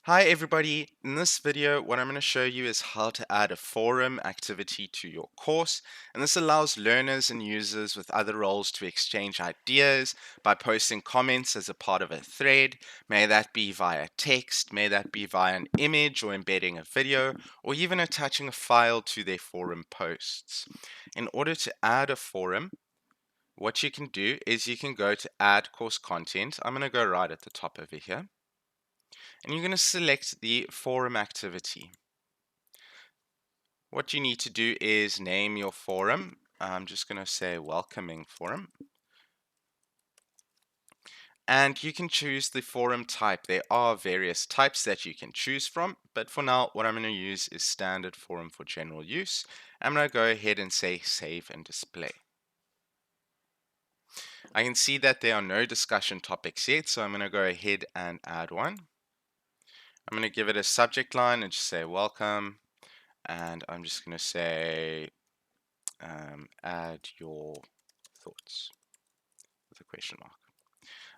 Hi everybody, in this video what I'm going to show you is how to add a forum activity to your course, and this allows learners and users with other roles to exchange ideas by posting comments as a part of a thread. May that be via text, may that be via an image or embedding a video, or even attaching a file to their forum posts. In order to add a forum, what you can do is you can go to add course content. I'm going to go right at the top over here, and you're going to select the forum activity. What you need to do is name your forum. I'm just going to say welcoming forum. And you can choose the forum type. There are various types that you can choose from, but for now, what I'm going to use is standard forum for general use. I'm going to go ahead and say save and display. I can see that there are no discussion topics yet, so I'm going to go ahead and add one. I'm going to give it a subject line and just say welcome, and I'm just going to say add your thoughts with a question mark.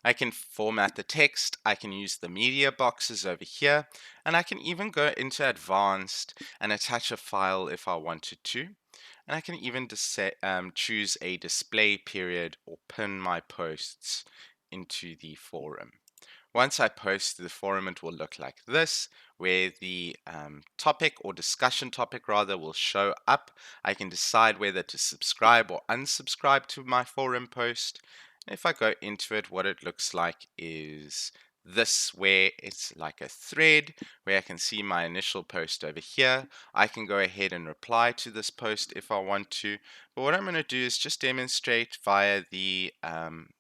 I can format the text, I can use the media boxes over here, and I can even go into advanced and attach a file if I wanted to. And I can even choose a display period or pin my posts into the forum. Once I post to the forum, it will look like this, where the topic or discussion topic rather will show up. I can decide whether to subscribe or unsubscribe to my forum post. If I go into it, what it looks like is this, where it's like a thread where I can see my initial post over here. I can go ahead and reply to this post if I want to. But what I'm going to do is just demonstrate via the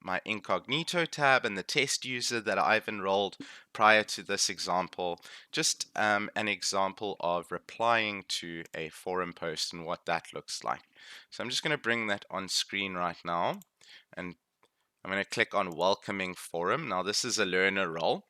my incognito tab and the test user that I've enrolled prior to this example, just an example of replying to a forum post and what that looks like. So I'm just going to bring that on screen right now, and I'm going to click on welcoming forum. Now this is a learner role,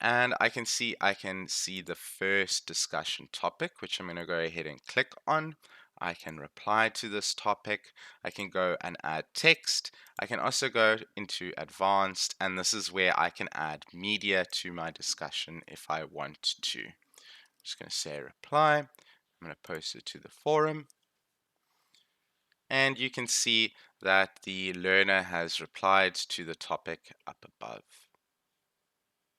and I can see the first discussion topic, which I'm going to go ahead and click on. I can reply to this topic. I can go and add text. I can also go into advanced, and this is where I can add media to my discussion if I want to. I'm just going to say reply. I'm going to post it to the forum. And you can see that the learner has replied to the topic up above.